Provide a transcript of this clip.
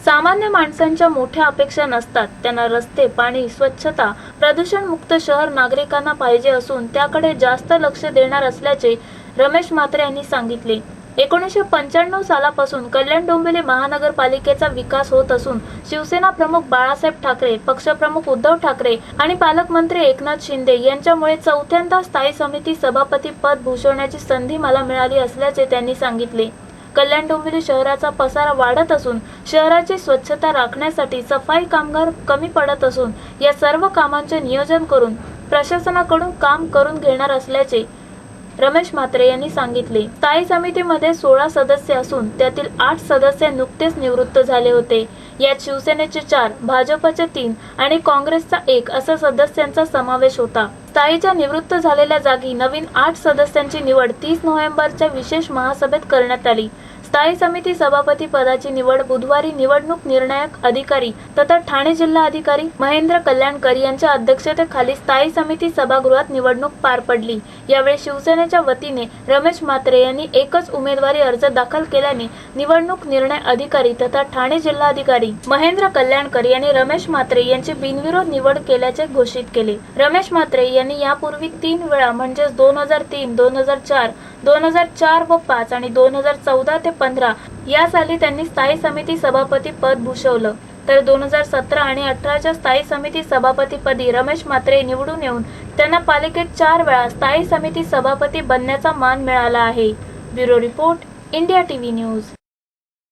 सामान्य माणसांच्या मोठ्या अपेक्षा नसतात. त्यांना रस्ते, पाणी, स्वच्छता, प्रदूषण मुक्त शहर नागरिकांना पाहिजे असून त्याकडे जास्त लक्ष देणार असल्याचे रमेश म्हात्रे यांनी सांगितले. 1995 सालापासून कल्याण डोंबिवली महानगरपालिकेचा विकास होत असून शिवसेना प्रमुख बाळासाहेब ठाकरे, पक्षप्रमुख उद्धव ठाकरे आणि पालकमंत्री एकनाथ शिंदे यांच्यामुळे चौथ्यांदा स्थायी समिती सभापती पद भूषवण्याची संधी मला मिळाली असल्याचे त्यांनी सांगितले. कल्याण डोंबिवली शहराचा पसारा वाढत असून शहराची स्वच्छता राखण्यासाठी सफाई कामगार कमी पडत असून या सर्व कामांचे नियोजन करून प्रशासनाकडून काम करून घेणार असल्याचे रमेश म्हात्रे यांनी सांगितले. स्थायी समितीमध्ये 16 सदस्य असून त्यातील 8 सदस्य नुकतेच निवृत्त झाले होते. यात शिवसेनेचे 4, भाजपचे 3 आणि काँग्रेसचा 1 असा सदस्यांचा समावेश होता. स्थायीच्या निवृत्त झालेल्या जागी नवीन 8 सदस्यांची निवड 30 नोव्हेंबरच्या विशेष महासभेत करण्यात आली. स्थायी समिती सभापती पदाची निवड बुधवारी निवडणूक निर्णायक अधिकारी तथा ठाणे जिल्हा अधिकारी महेंद्र कल्याणकर यांच्या अध्यक्षतेखाली स्थायी समिती सभागृहात निवडणूक पार पडली. यावेळी शिवसेनेच्या वतीने रमेश म्हात्रे यांनी एकच उमेदवारी अर्ज दाखल केल्याने निवडणूक निर्णय अधिकारी तथा ठाणे जिल्हाधिकारी महेंद्र कल्याणकर यांनी रमेश म्हात्रे यांची बिनविरोध निवड केल्याचे घोषित केले. रमेश म्हात्रे यांनी यापूर्वी 3 वेळा म्हणजेच 2003, 2004, 2004 व 5 आणि 2014 ते 15 या साली त्यांनी स्थायी समिती सभापती पद भूषवलं. तर 2017 आणि 18च्या स्थायी समिती सभापतीपदी रमेश म्हात्रे निवडून येऊन त्यांना पालिकेत 4 वेळा स्थायी समिती सभापती बनण्याचा मान मिळाला आहे. Bureau report, India TV news.